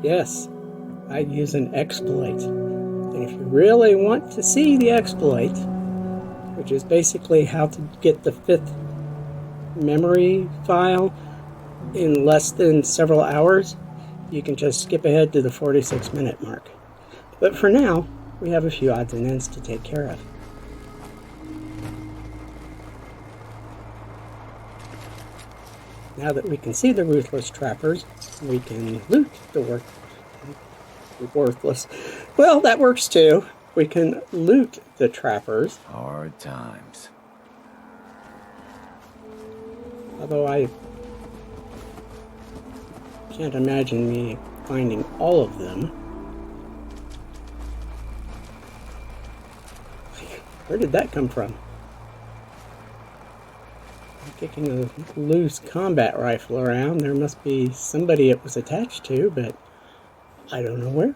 Yes, I'd use an exploit. And if you really want to see the exploit, which is basically how to get the 5th memory file in less than several hours, you can just skip ahead to the 46-minute mark. But for now, we have a few odds and ends to take care of. Now that we can see the ruthless trappers, we can loot the worthless. Well, that works too. We can loot the trappers. Hard times. Although I can't imagine me finding all of them. Where did that come from? I'm kicking a loose combat rifle around. There must be somebody it was attached to, but I don't know where.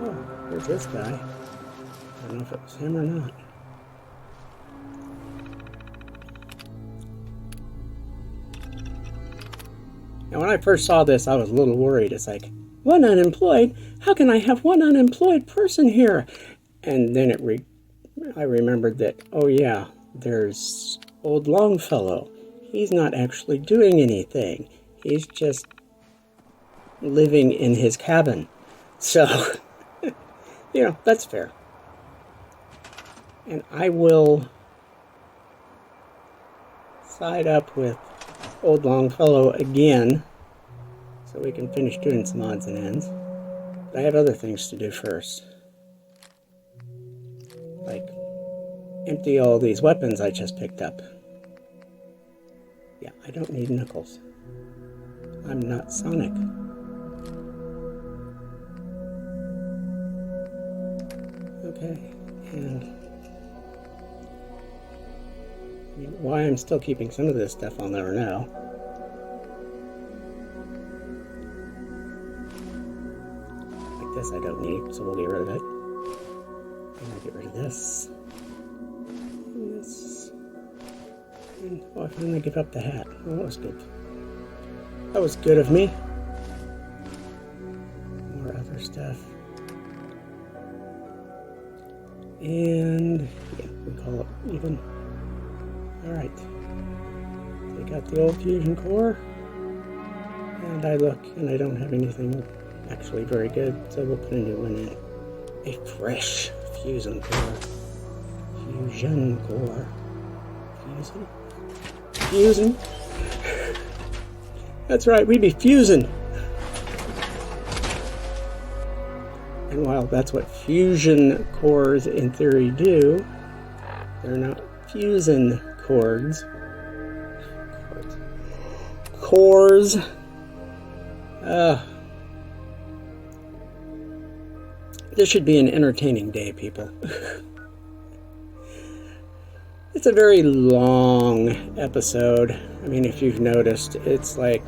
Oh, there's this guy. I don't know if it was him or not. Now, when I first saw this, I was a little worried. It's like, one unemployed? How can I have one unemployed person here? And then I remembered that, oh yeah, there's old Longfellow. He's not actually doing anything. He's just living in his cabin. So, that's fair. And I will side up with old Longfellow again so we can finish doing some odds and ends. But I have other things to do first. Like empty all these weapons I just picked up. Yeah, I don't need Knuckles. I'm not Sonic. Okay, and why I'm still keeping some of this stuff I'll never know. Like this I don't need, so we'll get rid of it. I'm gonna get rid of this. And this. And I finally give up the hat. Well, that was good. That was good of me. More other stuff. And yeah, we call it even. Alright. Take out the old fusion core. And I look, and I don't have anything actually very good, so we'll put a new one in. A fresh fusion core. Fusion core. Fusing? That's right, we'd be fusing. And while that's what fusion cores in theory do, they're not fusion cores. Cores. This should be an entertaining day, people. It's a very long episode. I mean, if you've noticed, it's like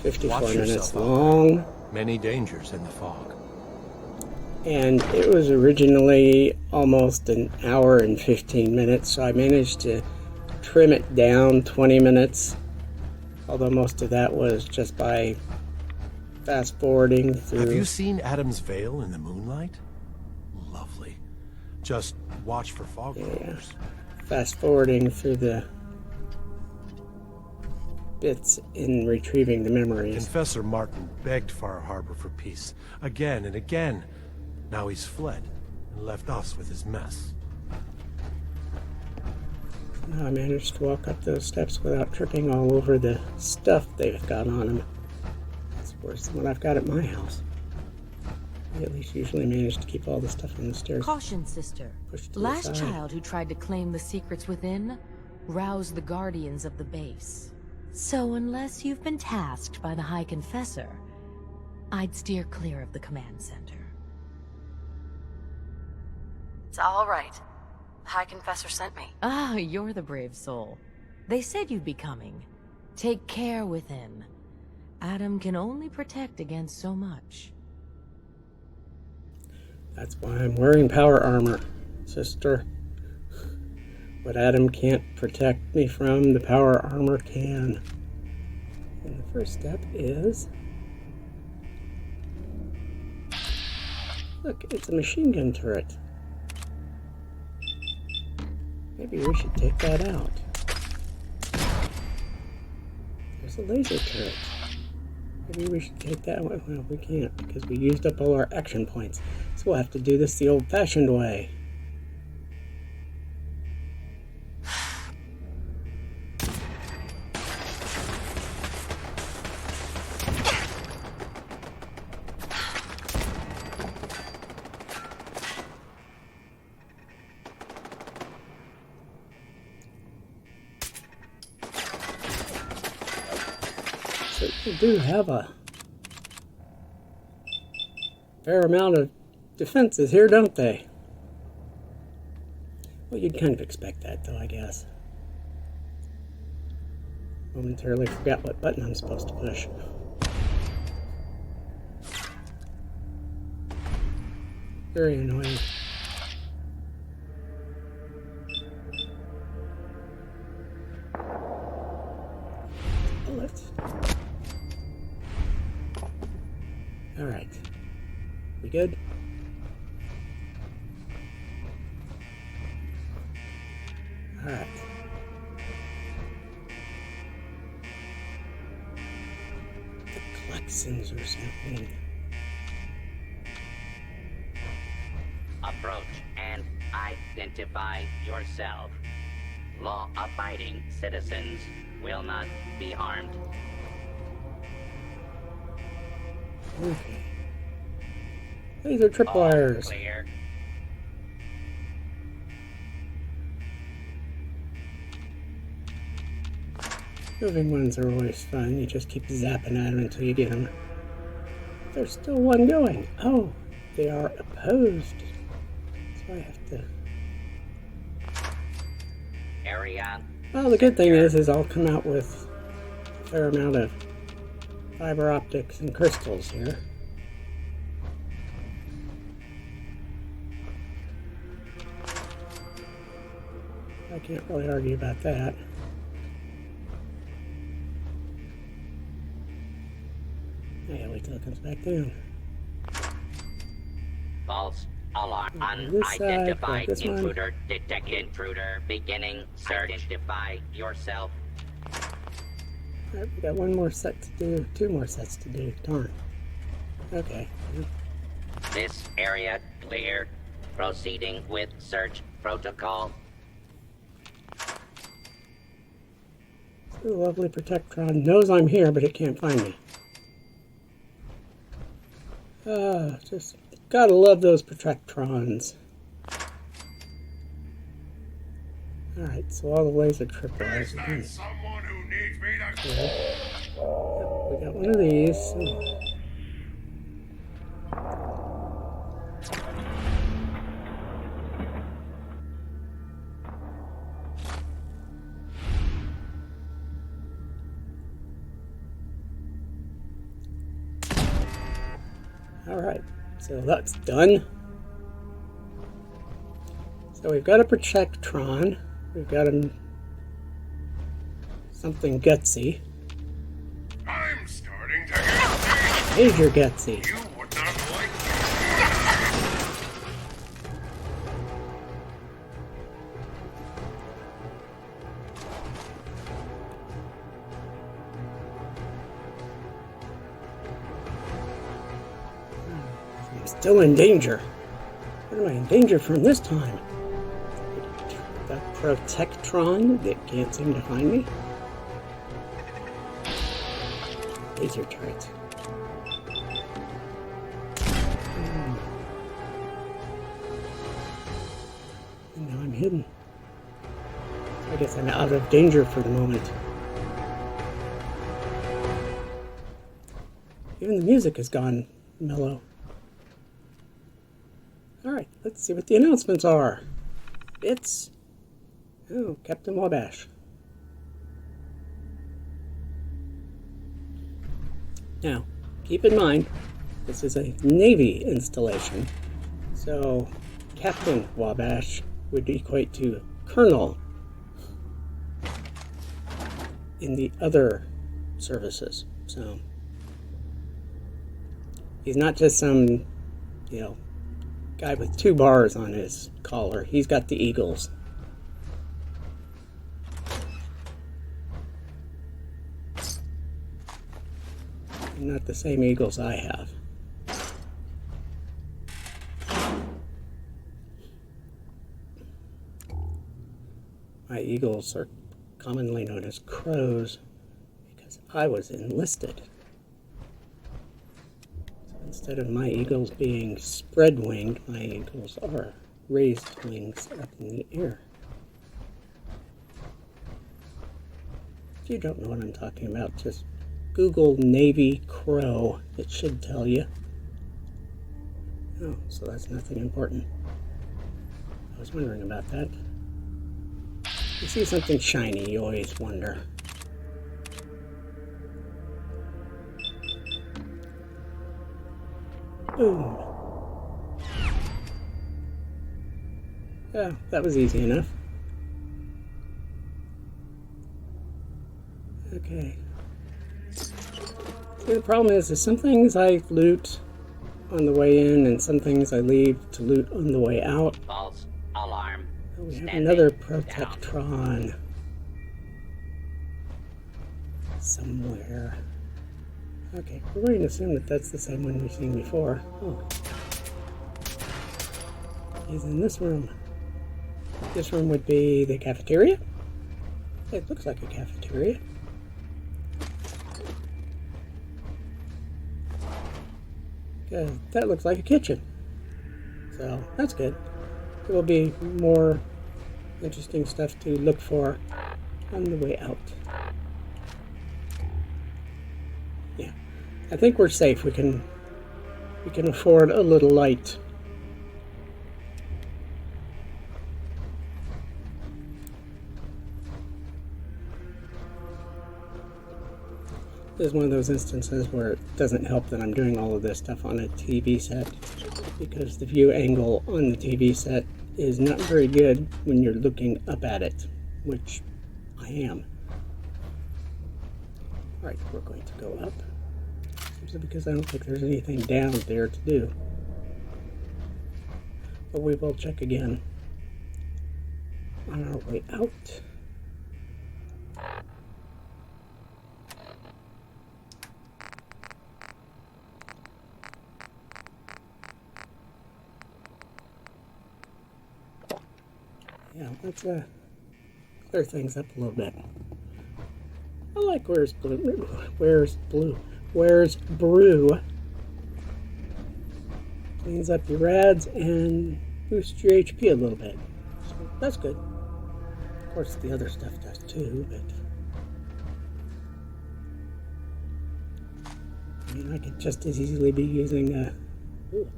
54 minutes long. Many dangers in the fog. And it was originally almost an hour and 15 minutes, so I managed to trim it down 20 minutes. Although most of that was just by fast forwarding through. Have you seen Adam's Veil in the moonlight? Lovely. Just watch for fog rovers. Fast forwarding through the bits in retrieving the memories. Confessor Martin begged Far Harbor for peace again and again. Now he's fled and left us with his mess. I managed to walk up those steps without tripping all over the stuff they've got on them. It's worse than what I've got at my house. I at least usually manage to keep all the stuff on the stairs. Caution, sister. Last child who tried to claim the secrets within roused the guardians of the base. So unless you've been tasked by the High Confessor, I'd steer clear of the command center. It's all right. The High Confessor sent me. Ah, you're the brave soul. They said you'd be coming. Take care with him. Adam can only protect against so much. That's why I'm wearing power armor, sister. What Adam can't protect me from, the power armor can. And the first step is... Look, it's a machine gun turret. Maybe we should take that out. There's a laser turret. Maybe we should take that one. Well, we can't because we used up all our action points. So we'll have to do this the old-fashioned way. So they do have a fair amount of defenses here, don't they? Well, you'd kind of expect that, though, I guess. Momentarily forgot what button I'm supposed to push. Very annoying. Bullets. Alright. We good? Alright. The Klexons or something. Approach and identify yourself. Law-abiding citizens will not be harmed. Okay. These are All tripwires. clear. Moving ones are always fun. You just keep zapping at them until you get them. There's still one going. Oh, they are opposed. So I have to... Area. Well, the good thing is I'll come out with a fair amount of fiber optics and crystals here. I can't really argue about that. Yeah, wait till it comes back down. False alarm. This side, Unidentified this one. intruder. Detect intruder. Beginning search. Identify yourself. Alright, we got one more set to do. Two more sets to do. Darn. Okay. This area clear. Proceeding with search protocol. The lovely Protectron knows I'm here, but it can't find me. Just gotta love those Protectrons. Alright, so all the laser tripwires. Someone who needs me to... Yep, we got one of these. Alright, so that's done. So we've got a Protectron. We've got something gutsy. I'm starting to get... Major gutsy. You would not like... I'm still in danger. What am I in danger from this time? The Protectron that can't seem to find me? Laser turret. And now I'm hidden. I guess I'm out of danger for the moment. Even the music has gone mellow. Alright, let's see what the announcements are. It's... oh, Captain Wabash. Now, keep in mind, this is a Navy installation, so Captain Wabash would equate to Colonel in the other services. So he's not just some, guy with 2 bars on his collar. He's got the Eagles. Not the same Eagles I have. My Eagles are commonly known as crows because I was enlisted. So instead of my eagles being spread-winged, my eagles are raised wings up in the air. If you don't know what I'm talking about, just Google Navy crow. It should tell you. Oh, so that's nothing important. I was wondering about that. You see something shiny, you always wonder. Boom. Yeah, that was easy enough. Okay. The problem is some things I loot on the way in and some things I leave to loot on the way out. False alarm. Oh, we have Standing another down. Protectron somewhere. Okay, we're going to assume that that's the same one we've seen before. Oh. He's in this room. This room would be the cafeteria? It looks like a cafeteria. That looks like a kitchen. So, that's good. There will be more interesting stuff to look for on the way out. Yeah. I think we're safe. We can afford a little light. This is one of those instances where it doesn't help that I'm doing all of this stuff on a TV set, because the view angle on the TV set is not very good when you're looking up at it, which I am. Alright, we're going to go up, simply because I don't think there's anything down there to do. But we will check again on our way out. Yeah, let's clear things up a little bit. I like Where's Brew. Cleans up your rads and boosts your HP a little bit. So that's good. Of course, the other stuff does too, but I mean, I could just as easily be using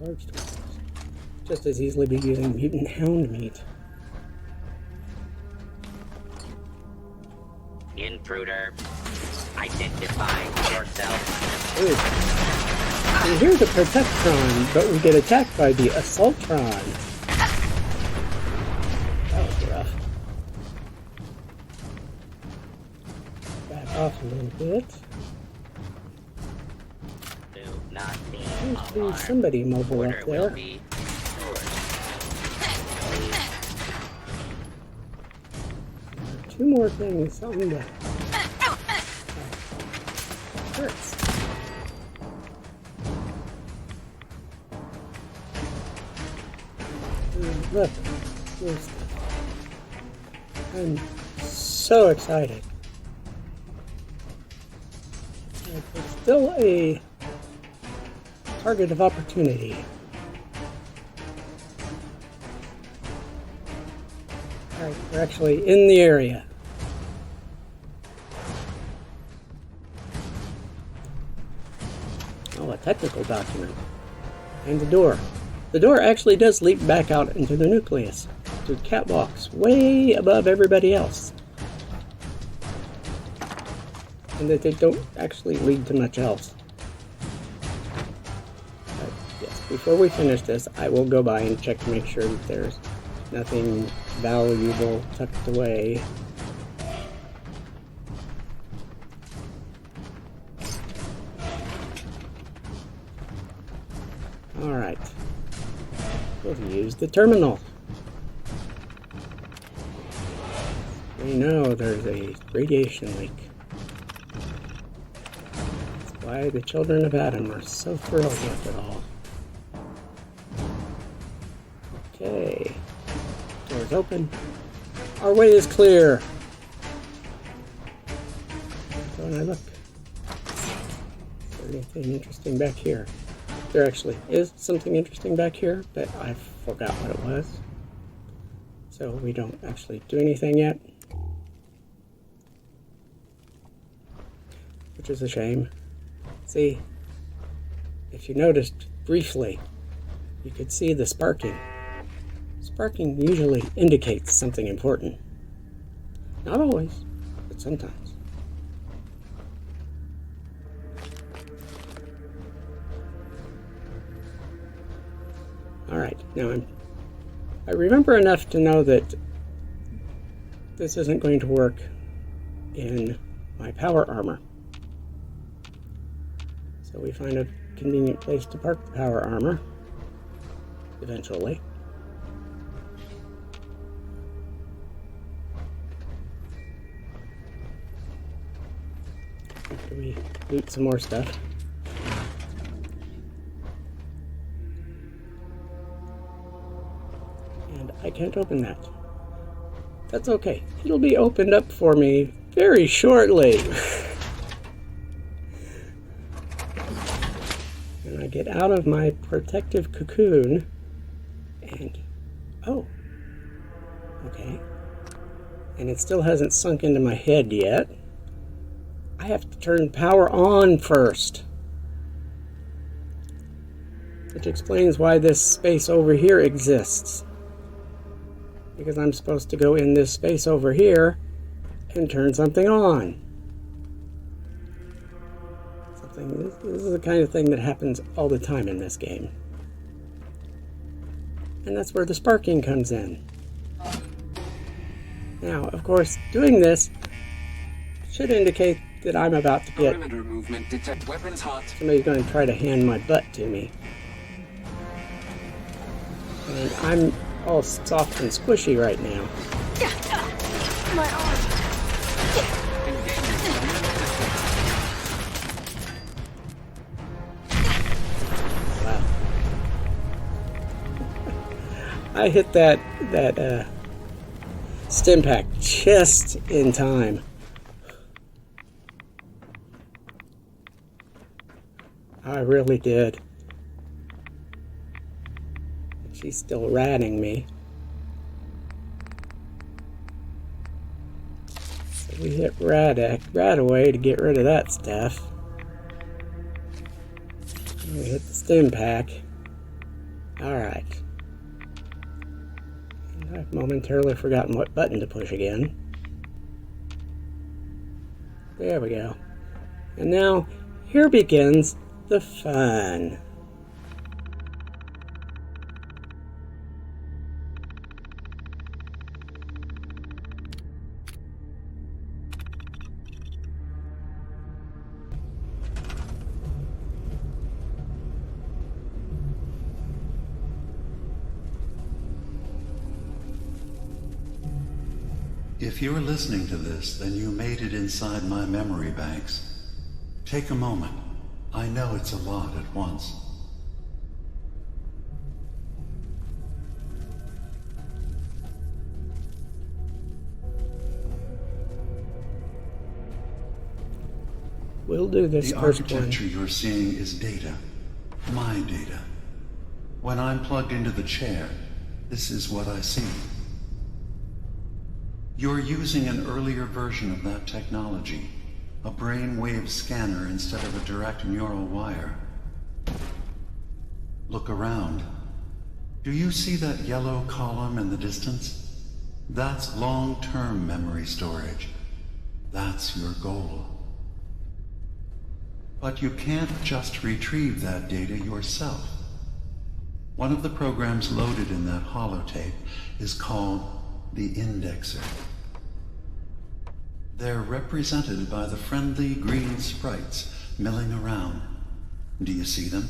large tools. Just as easily be using mutant hound meat. Intruder, identify yourself. Ooh. And here's a Protectron, but we get attacked by the Assaultron. That was rough. Back off a little bit. Do not be Seems to be alarmed. somebody mobile Order up will there. be Two more things on the hurts. And look, here's stuff. I'm so excited. There's still a target of opportunity. Alright, we're actually in the area. Oh, a technical document. And the door. The door actually does leap back out into the nucleus, through catwalks, way above everybody else. And that they don't actually lead to much else. before we finish this, I will go by and check to make sure that there's nothing valuable tucked away. Alright. We'll use the terminal. We know there's a radiation leak. That's why the children of Adam are so thrilled with it all. Okay. Doors open. Our way is clear. So when I look, is there anything interesting back here? There actually is something interesting back here, but I forgot what it was. So we don't actually do anything yet. Which is a shame. See, if you noticed briefly, you could see the sparking. Sparking usually indicates something important. Not always, but sometimes. Alright, now I remember enough to know that this isn't going to work in my power armor. So we find a convenient place to park the power armor, eventually. After we loot some more stuff. And I can't open that. That's okay. It'll be opened up for me very shortly. And I get out of my protective cocoon and... oh. Okay. And it still hasn't sunk into my head yet. I have to turn power on first. Which explains why this space over here exists. Because I'm supposed to go in this space over here and turn something on. This is the kind of thing that happens all the time in this game. And that's where the sparking comes in. Now, of course, doing this should indicate that I'm about to get... Perimeter movement, detect weapons hot. Somebody's going to try to hand my butt to me. And I'm all soft and squishy right now. My arm. Wow. I hit that stim pack just in time. I really did. She's still ratting me. So we hit rat away to get rid of that stuff. And we hit the stim pack. Alright. I've momentarily forgotten what button to push again. There we go. And now, here begins the fun. If you're listening to this, then you made it inside my memory banks. Take a moment. I know it's a lot at once. We'll do this The first architecture one. you're seeing is data. My data. When I'm plugged into the chair, this is what I see. You're using an earlier version of that technology, a brainwave scanner instead of a direct neural wire. Look around. Do you see that yellow column in the distance? That's long-term memory storage. That's your goal. But you can't just retrieve that data yourself. One of the programs loaded in that holotape is called the Indexer. They're represented by the friendly green sprites milling around. Do you see them?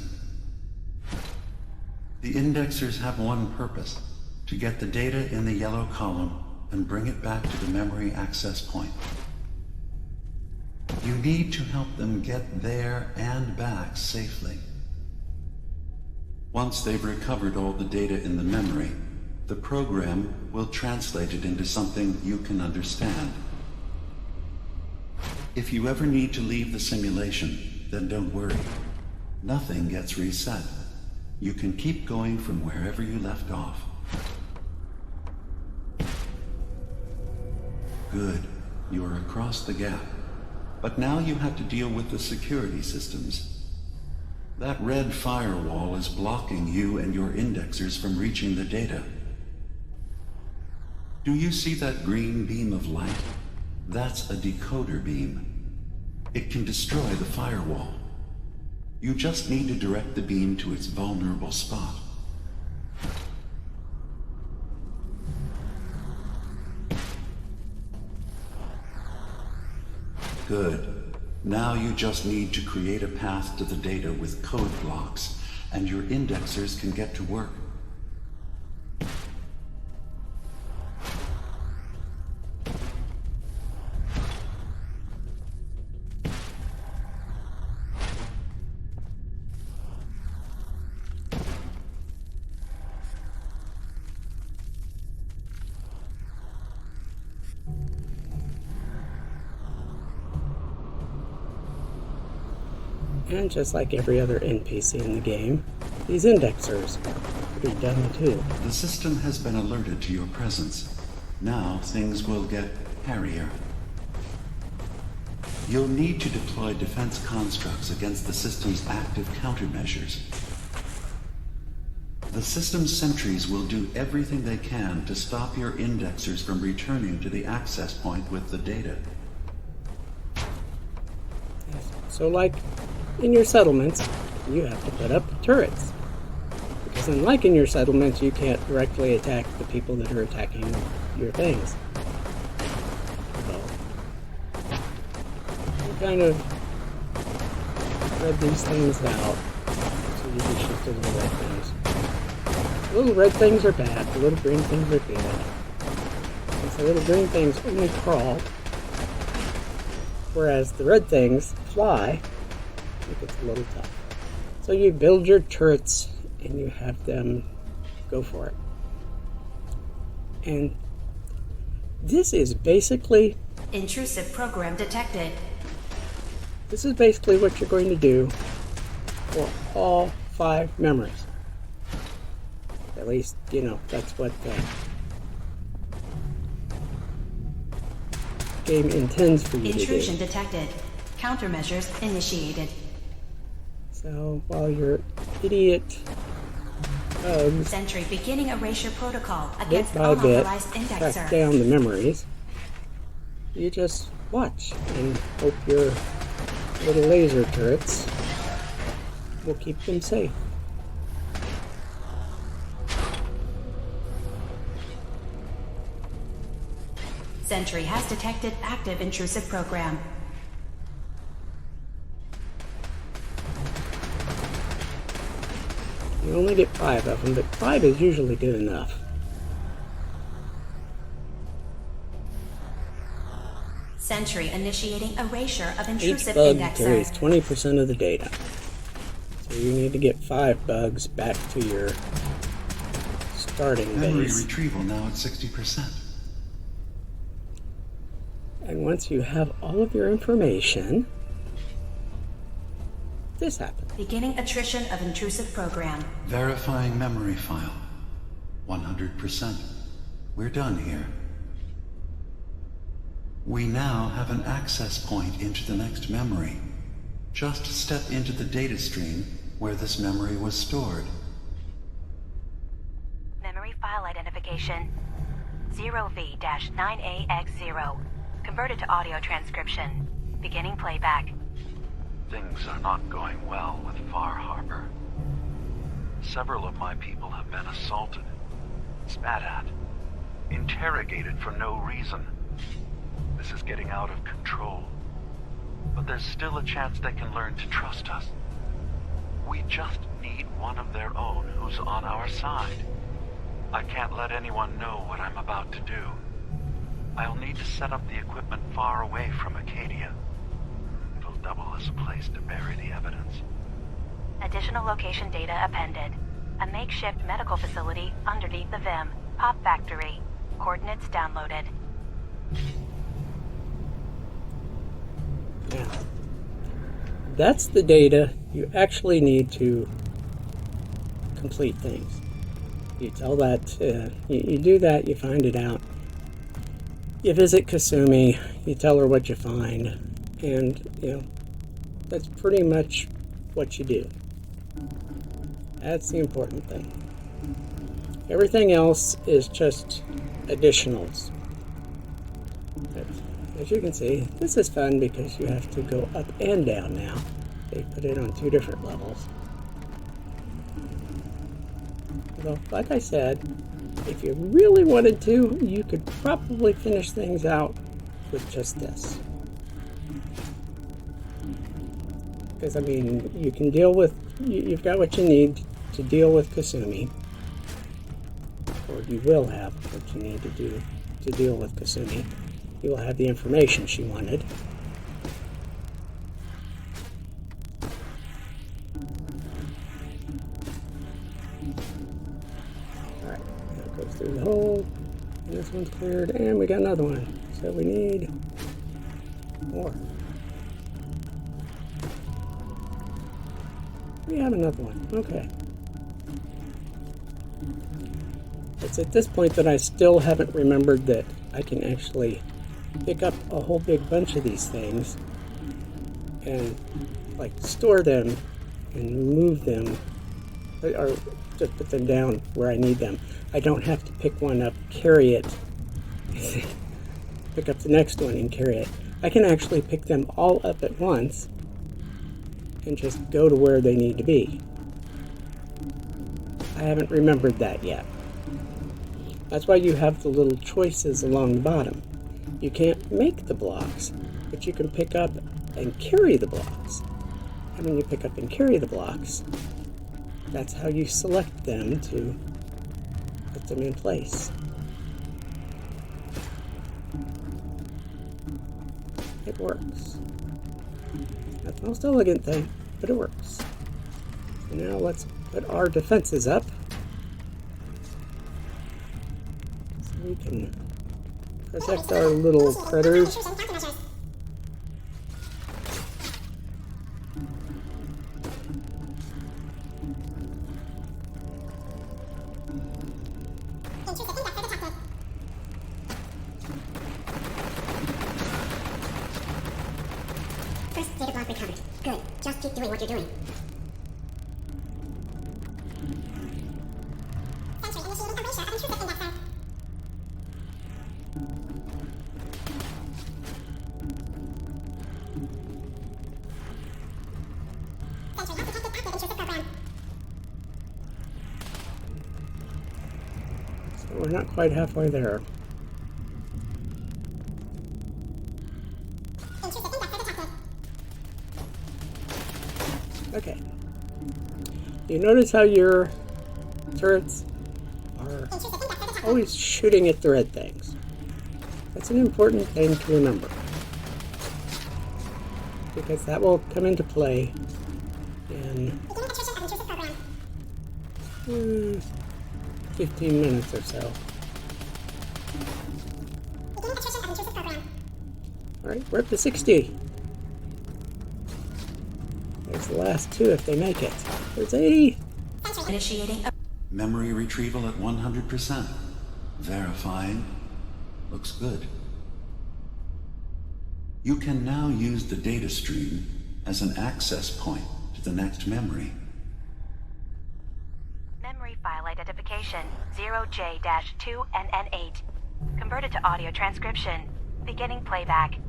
The Indexers have one purpose: to get the data in the yellow column and bring it back to the memory access point. You need to help them get there and back safely. Once they've recovered all the data in the memory, the program will translate it into something you can understand. If you ever need to leave the simulation, then don't worry. Nothing gets reset. You can keep going from wherever you left off. Good. You're across the gap. But now you have to deal with the security systems. That red firewall is blocking you and your indexers from reaching the data. Do you see that green beam of light? That's a decoder beam. It can destroy the firewall. You just need to direct the beam to its vulnerable spot. Good. Now you just need to create a path to the data with code blocks, and your indexers can get to work. And just like every other NPC in the game, these indexers are pretty dumb too. The system has been alerted to your presence. Now things will get hairier. You'll need to deploy defense constructs against the system's active countermeasures. The system's sentries will do everything they can to stop your indexers from returning to the access point with the data. So like in your settlements, you have to put up turrets. Because unlike in your settlements, you can't directly attack the people that are attacking your things. So, you kind of spread these things out so you can shoot the little red things. The little red things are bad, the little green things are good. Since the little green things only crawl, whereas the red things fly, it gets a little tough. So you build your turrets and you have them go for it. And this is basically... Intrusive program detected. This is basically what you're going to do for all 5 memories. At least, you know, that's what the game intends for you to do. Intrusion detected. Countermeasures initiated. So while your idiot bugs Sentry beginning erasure protocol bit against by bit unauthorized track indexer. down the memories, you just watch and hope your little laser turrets will keep them safe. Sentry has detected active intrusive program. You only get 5 of them, but 5 is usually good enough. Sentry initiating erasure of Each intrusive bug indexer. carries 20% of the data. So you need to get 5 bugs back to your starting Memory base. retrieval now at 60%. And once you have all of your information, this happens. Beginning attrition of intrusive program. Verifying memory file. 100%. We're done here. We now have an access point into the next memory. Just step into the data stream where this memory was stored. Memory file identification 0V-9AX0. Converted to audio transcription. Beginning playback. Things are not going well with Far Harbor. Several of my people have been assaulted, spat at, interrogated for no reason. This is getting out of control. But there's still a chance they can learn to trust us. We just need one of their own who's on our side. I can't let anyone know what I'm about to do. I'll need to set up the equipment far away from Acadia. It'll double as a place to bury the evidence. Additional location data appended. A makeshift medical facility underneath the VIM. Pop factory. Coordinates downloaded. Now, that's the data you actually need to complete things. You tell that, you do that, you find it out. You visit Kasumi, you tell her what you find, and, that's pretty much what you do. That's the important thing. Everything else is just additionals. But as you can see, this is fun because you have to go up and down now. They put it on 2 different levels. Well, like I said, if you really wanted to, you could probably finish things out with just this. Because, I mean, you can deal with, you've got what you need to deal with Kasumi. Or you will have what you need to do to deal with Kasumi. You will have the information she wanted. Alright, that goes through the hole. And this one's cleared, and we got another one. So we need more. We have another one. Okay. It's at this point that I still haven't remembered that I can actually pick up a whole big bunch of these things and like store them and move them, or just put them down where I need them. I don't have to pick one up, carry it, pick up the next one and carry it. I can actually pick them all up at once and just go to where they need to be. I haven't remembered that yet. That's why you have the little choices along the bottom. You can't make the blocks, but you can pick up and carry the blocks. And when you pick up and carry the blocks, that's how you select them to put them in place. It works. Not the most elegant thing, but it works. So now let's put our defenses up. We can protect our little critters. First data block recovered. Good. Just keep doing what you're doing. We're not quite halfway there. Okay. You notice how your turrets are always shooting at the red things. That's an important thing to remember, because that will come into play in 15 minutes or so. Alright, we're up to 60. There's the last 2 if they make it. There's 80. Initiating. Memory retrieval at 100%. Verifying. Looks good. You can now use the data stream as an access point to the next memory. Memory file identification 0J-2NN8. Converted to audio transcription. Beginning playback.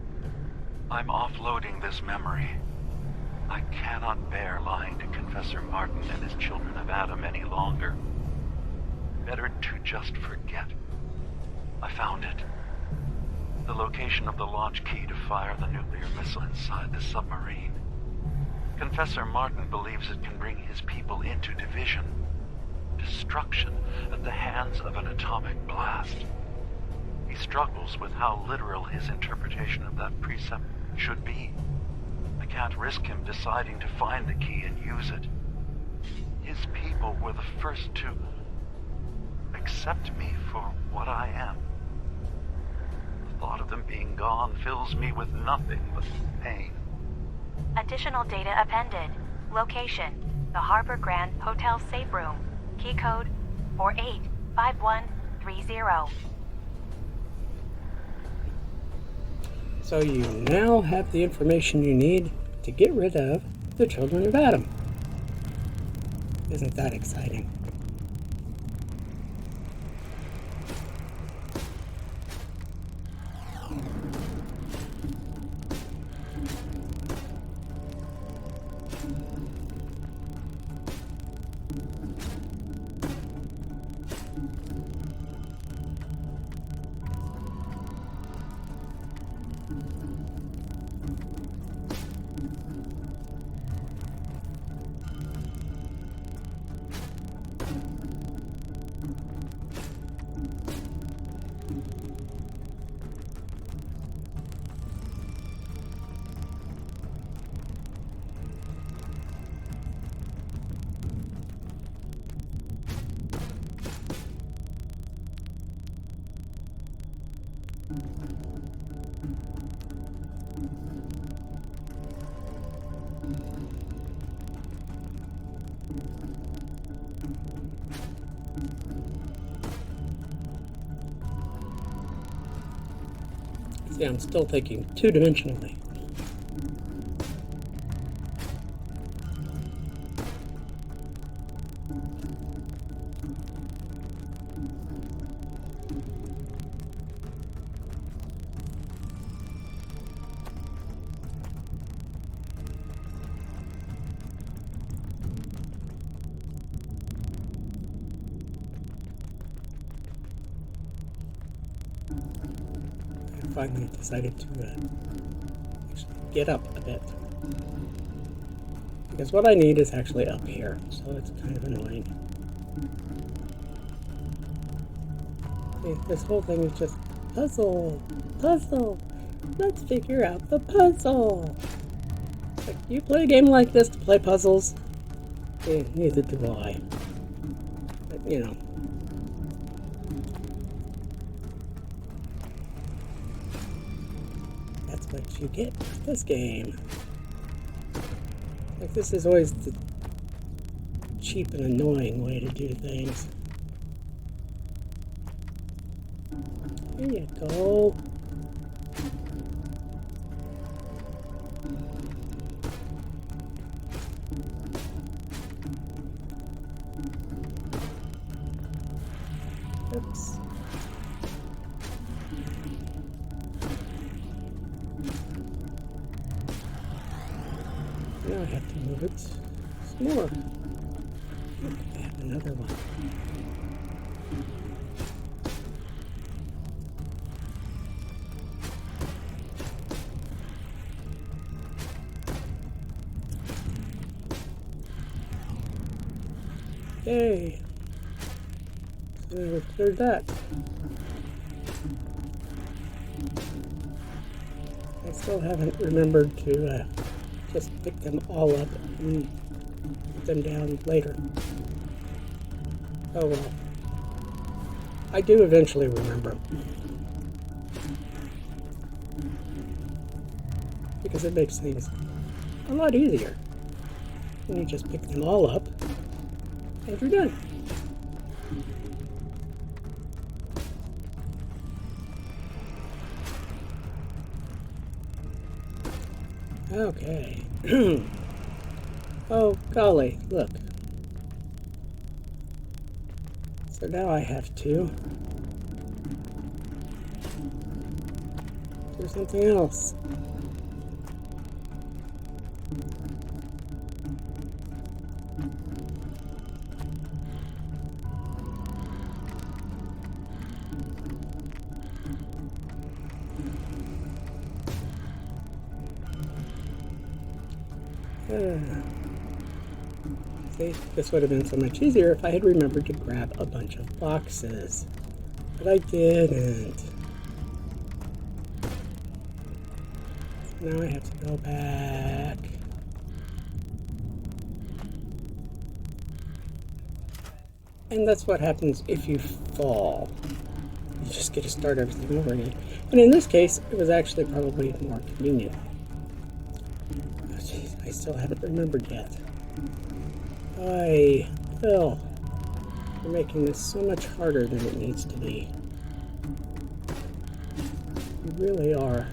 I'm offloading this memory. I cannot bear lying to confess. Professor Martin and his children of Adam any longer. Better to just forget. I found it. The location of the launch key to fire the nuclear missile inside the submarine. Confessor Martin believes it can bring his people into division, destruction at the hands of an atomic blast. He struggles with how literal his interpretation of that precept should be. I can't risk him deciding to find the key and use it. His people were the first to accept me for what I am. The thought of them being gone fills me with nothing but pain. Additional data appended. Location: the Harbor Grand Hotel safe room. Key code 485130. So you now have the information you need to get rid of the children of Adam. Isn't that exciting? See, I'm still thinking two-dimensionally. Finally decided to actually get up a bit, because what I need is actually up here, so it's kind of annoying. See, this whole thing is just puzzle, let's figure out the puzzle. It's like, you play a game like this to play puzzles? Neither do I, but you know. What you get with this game. Like, this is always the cheap and annoying way to do things. There you go. Oops. Now I have to move it some more. Look, I have another one. Yay! So we've cleared that. I still haven't remembered to just pick them all up and put them down later. Oh well. I do eventually remember. Because it makes things a lot easier when you just pick them all up and you're done. Okay. Oh, golly, look. So now I have to do something else. See, this would have been so much easier if I had remembered to grab a bunch of boxes. But I didn't. Now I have to go back. And that's what happens if you fall. You just get to start everything over again. And in this case, it was actually probably more convenient. Oh, jeez, I still haven't remembered yet. Phil, you're making this so much harder than it needs to be. You really are.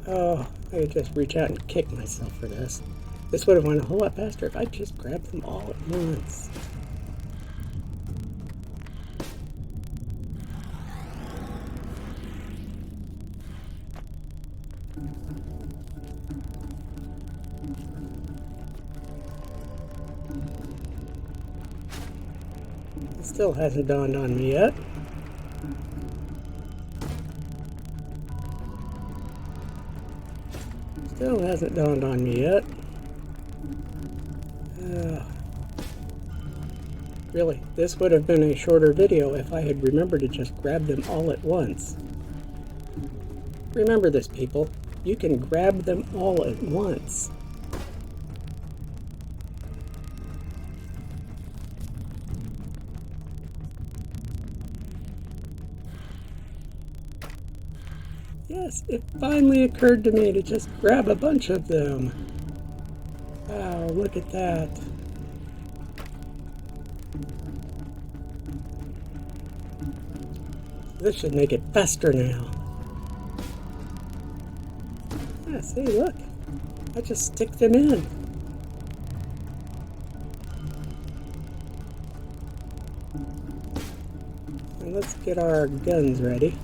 Oh, I could just reach out and kick myself for this. This would have went a whole lot faster if I just grabbed them all at once. It still hasn't dawned on me yet. Still hasn't dawned on me yet. Really, this would have been a shorter video if I had remembered to just grab them all at once. Remember this, people. You can grab them all at once. Yes, it finally occurred to me to just grab a bunch of them. Wow, look at that. This should make it faster now. Yeah, see, look. I just stick them in. And let's get our guns ready.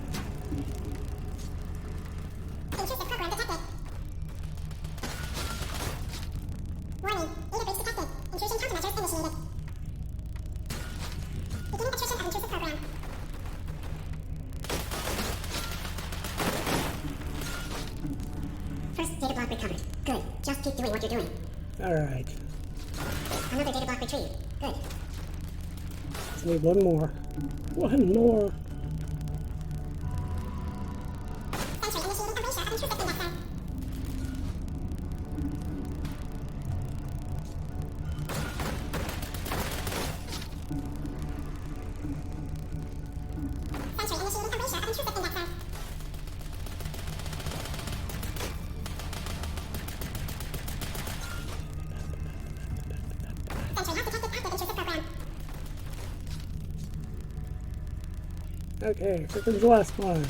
Alright. Another data block retrieved. Good. Just need one more. One more. Okay, here comes the last one.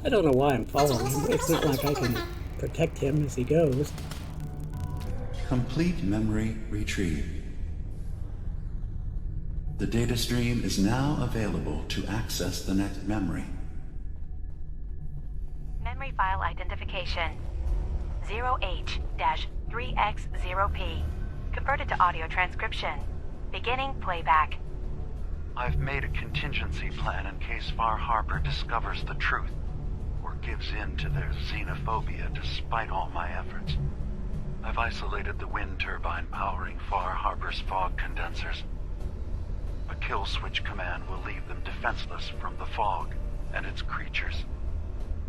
I don't know why I'm following him. It's not like I can protect him as he goes. Complete memory retrieved. The data stream is now available to access the next memory. Memory file identification 0H-3X0P. Converted to audio transcription. Beginning playback. I've made a contingency plan in case Far Harbor discovers the truth or gives in to their xenophobia despite all my efforts. I've isolated the wind turbine powering Far Harbor's fog condensers. A kill switch command will leave them defenseless from the fog and its creatures.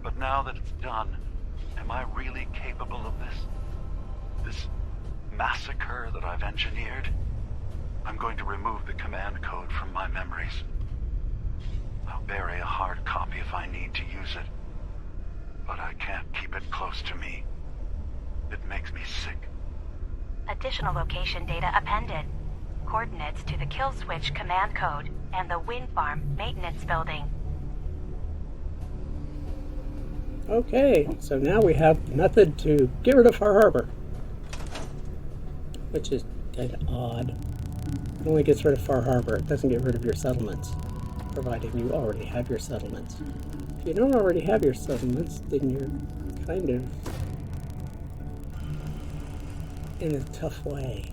But now that it's done, am I really capable of this? This massacre that I've engineered? I'm going to remove the command code from my memories. I'll bury a hard copy if I need to use it. But I can't keep it close to me. It makes me sick. Additional location data appended. Coordinates to the kill switch command code and the wind farm maintenance building. Okay, so now we have the method to get rid of Far Harbor. which is kind of odd. It only gets rid of Far Harbor. It doesn't get rid of your settlements, provided you already have your settlements. If you don't already have your settlements, then you're kind of in a tough way.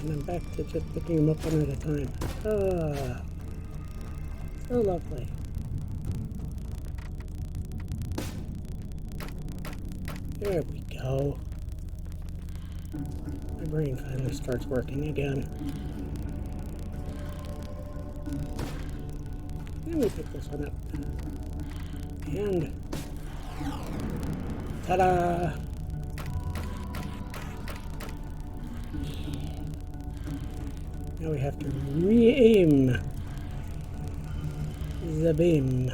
And I'm back to just picking them up one at a time. Ah, so lovely. There we go. My brain finally starts working again. Let me pick this one up. And ta-da! Now we have to re-aim the beam.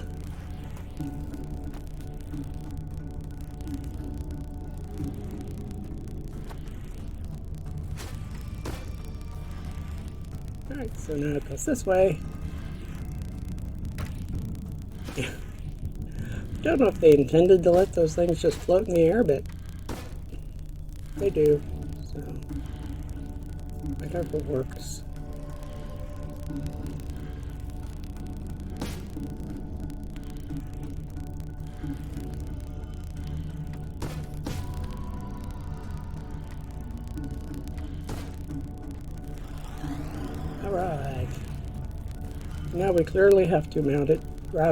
Alright, so now it goes this way. Don't know if they intended to let those things just float in the air, but they do. So, whatever works. Alright. Now we clearly have to route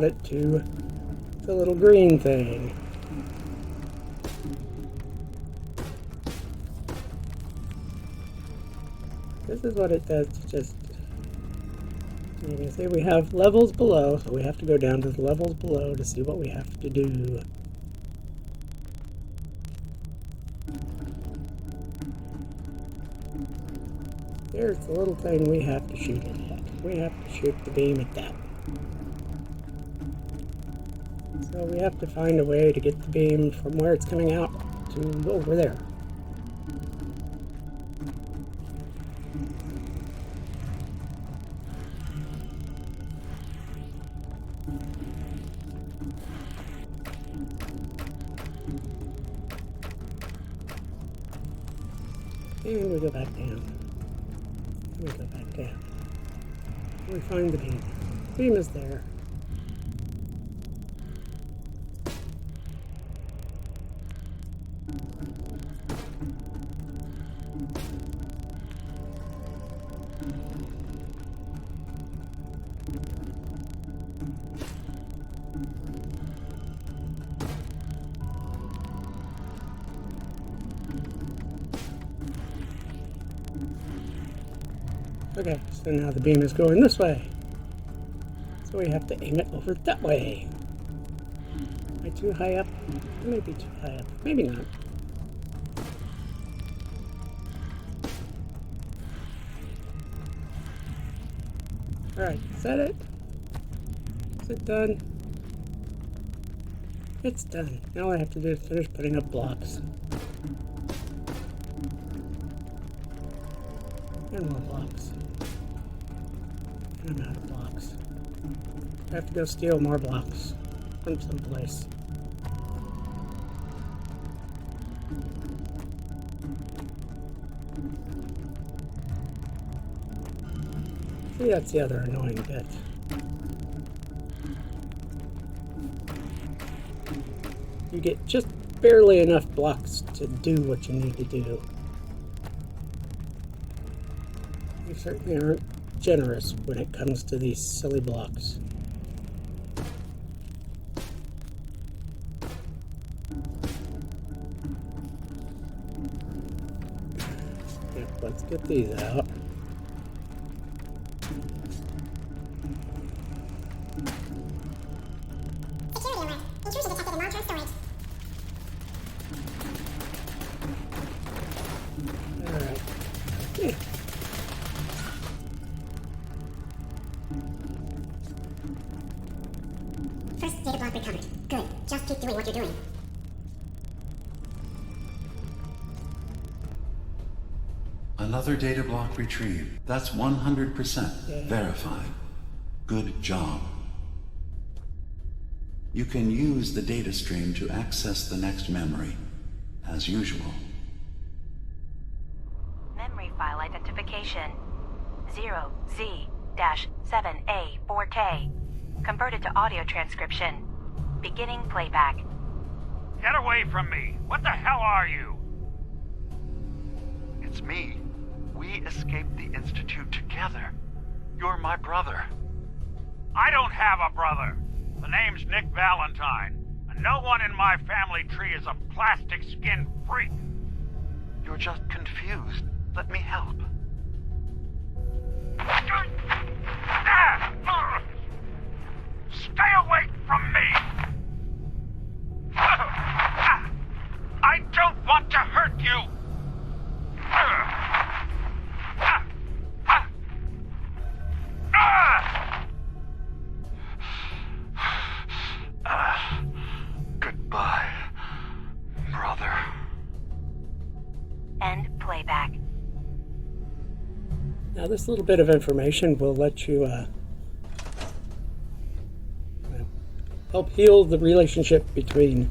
it to the little green thing. This is what it does to just... You can see we have levels below, so we have to go down to the levels below to see what we have to do. There's the little thing we have to shoot it at. We have to shoot the beam at that. So we have to find a way to get the beam from where it's coming out to over there. And we go back down. We go back down. We find the beam. The beam is there. Okay, so now the beam is going this way. So we have to aim it over that way. Am I too high up? I may be too high up. Maybe not. Alright, is that it? Is it done? It's done. Now all I have to do is finish putting up blocks. And more blocks. And I'm out of blocks. I have to go steal more blocks from someplace. See, that's the other annoying bit. You get just barely enough blocks to do what you need to do. You certainly aren't generous when it comes to these silly blocks. Yeah, let's get these out. First data block recovered. Good. Just keep doing what you're doing. Another data block retrieved. That's 100% verified. Good job. You can use the data stream to access the next memory, as usual. Memory file identification 0Z-7A4K. Converted to audio transcription. Beginning playback. Get away from me! What the hell are you? It's me. We escaped the Institute together. You're my brother. I don't have a brother. The name's Nick Valentine, and no one in my family tree is a plastic-skinned freak. You're just confused. Let me help. Stay away from me! I don't want to hurt you! Goodbye, brother. End playback. Now this little bit of information will let you help heal the relationship between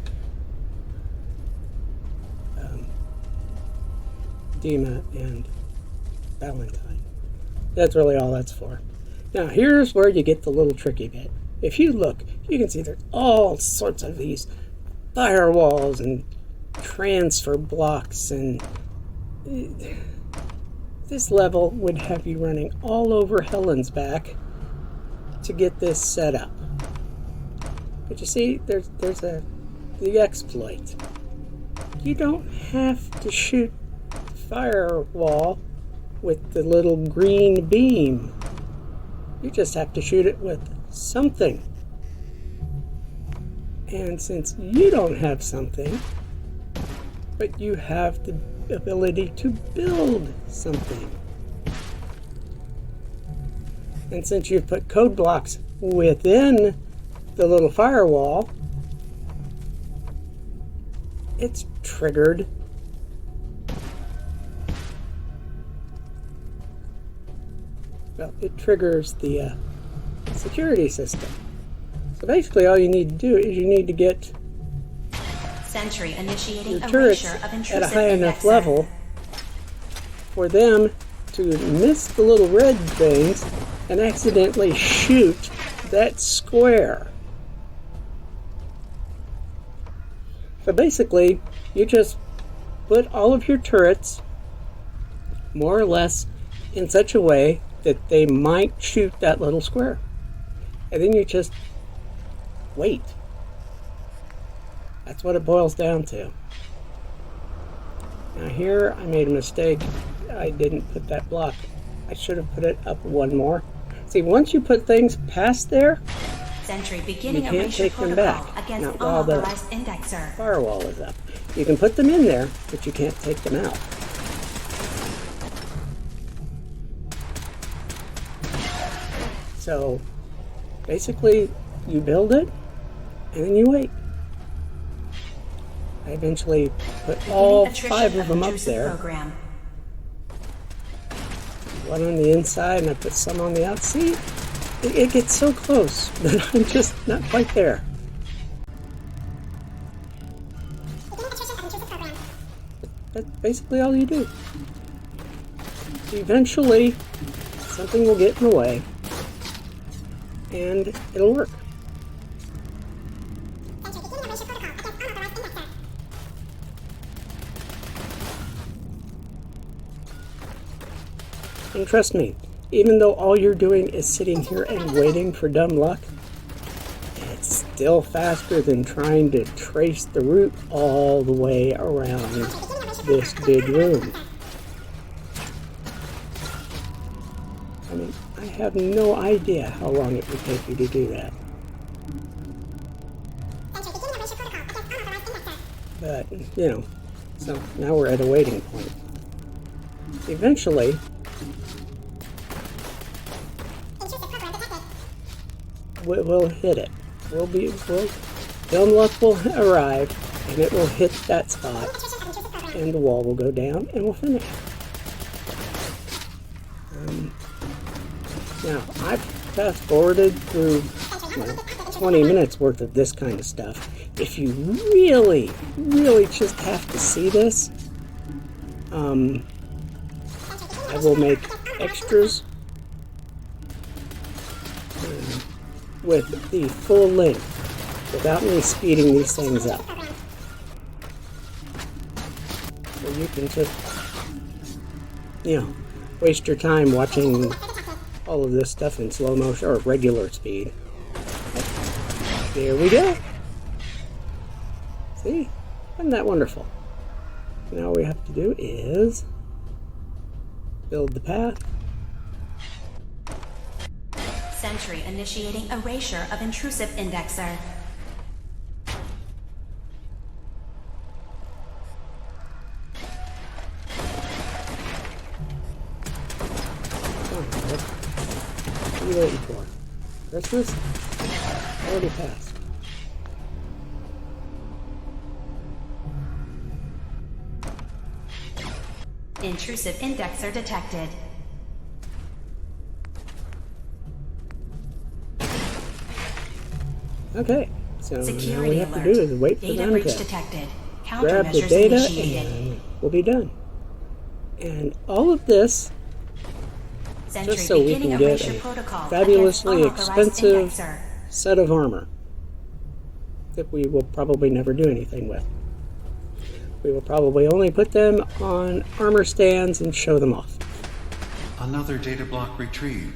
DiMA and Valentine. That's really all that's for. Now here's where you get the little tricky bit. If you look, you can see there's all sorts of these firewalls and transfer blocks, and this level would have you running all over Helen's back to get this set up. But you see, there's the exploit. You don't have to shoot the firewall with the little green beam. You just have to shoot it with something. And since you don't have something, but you have the ability to build something, and since you've put code blocks within the little firewall, it's triggered. Well, it triggers the security system. So basically all you need to do is you need to get Sentry initiating your turrets at a high enough level for them to miss the little red things and accidentally shoot that square. So basically, you just put all of your turrets more or less in such a way that they might shoot that little square. And then you just wait. That's what it boils down to. Now here I made a mistake. I didn't put that block. I should have put it up one more. See, once you put things past there, Sentry you beginning can't take them back. Not while the indexer. firewall is up. You can put them in there, but you can't take them out. So basically, you build it, and then you wait. I eventually put all 5 of them up there. Program. One on the inside, and I put some on the outside. It gets so close that I'm just not quite there. That's basically all you do. Eventually, something will get in the way, and it'll work. And trust me, even though all you're doing is sitting here and waiting for dumb luck, it's still faster than trying to trace the route all the way around this big room. I mean, I have no idea how long it would take you to do that. But, you know, so now we're at a waiting point. Eventually, we'll hit it. Dumb luck will arrive, and it will hit that spot, and the wall will go down, and we'll finish. Now, I've fast-forwarded through 20 minutes worth of this kind of stuff. If you really, really just have to see this, I will make extras with the full length without me speeding these things up. So you can just, waste your time watching all of this stuff in slow motion or regular speed. There we go. See? Isn't that wonderful? Now all we have to do is build the path. Sentry initiating erasure of intrusive indexer. What are you waiting for? Christmas? Already passed. Intrusive indexer detected. Okay, so now all we have to do is wait for them breach to detected. grab the Countermeasures data initiated. and we'll be done. And all of this Sentry just so we beginning can get erasure a protocol fabulously against expensive unauthorized indexer. set of armor that we will probably never do anything with. We will probably only put them on armor stands and show them off. Another data block retrieved.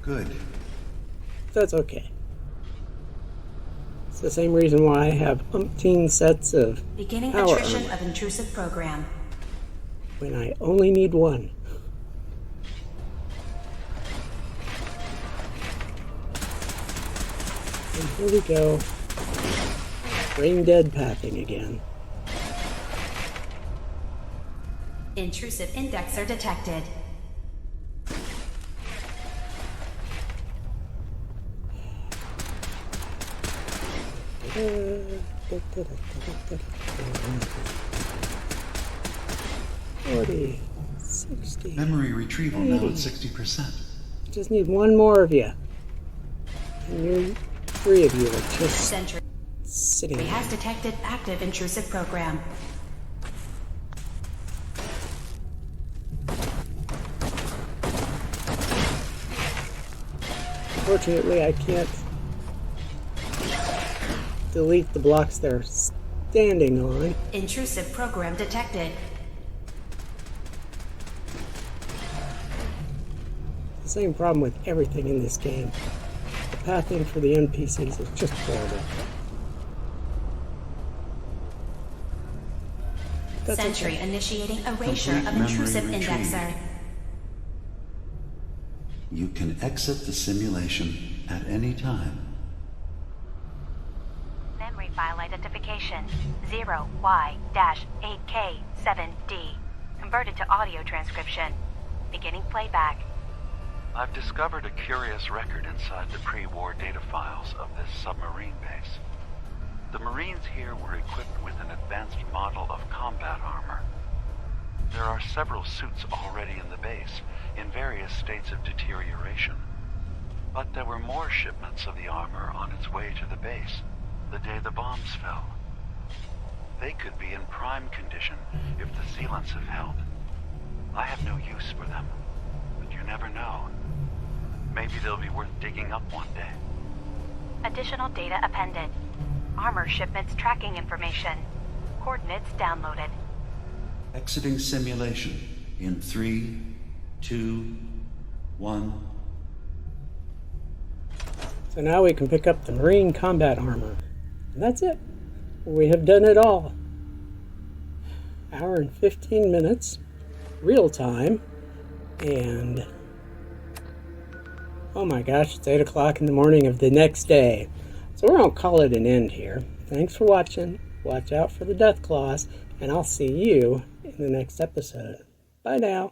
Good. That's okay. It's the same reason why I have umpteen sets of Beginning power attrition armor of intrusive program. when I only need one. And here we go. Brain dead pathing again. Intrusive indexer detected. $40, $60. Memory retrieval now at 60%. Just need one more of you. And you, 3 of you are just Sentry sitting there. has detected active intrusive program. Unfortunately, I can't delete the blocks they're standing on. Intrusive program detected. The same problem with everything in this game. The pathing for the NPCs is just horrible. That's Sentry okay. initiating erasure Complete of memory intrusive retrieved. indexer. You can exit the simulation at any time. Memory file identification 0Y-8K7D. Converted to audio transcription. Beginning playback. I've discovered a curious record inside the pre-war data files of this submarine base. The Marines here were equipped with an advanced model of combat armor. There are several suits already in the base, in various states of deterioration. But there were more shipments of the armor on its way to the base the day the bombs fell. They could be in prime condition if the sealants have held. I have no use for them, but you never know. Maybe they'll be worth digging up one day. Additional data appended. Armor shipments tracking information. Coordinates downloaded. Exiting simulation in 3, 2, 1. So now we can pick up the Marine combat armor. And that's it. We have done it all. Hour and 15 minutes. Real time. And oh my gosh, it's 8 o'clock in the morning of the next day. So we're going to call it an end here. Thanks for watching. Watch out for the death claws. And I'll see you in the next episode. Bye now.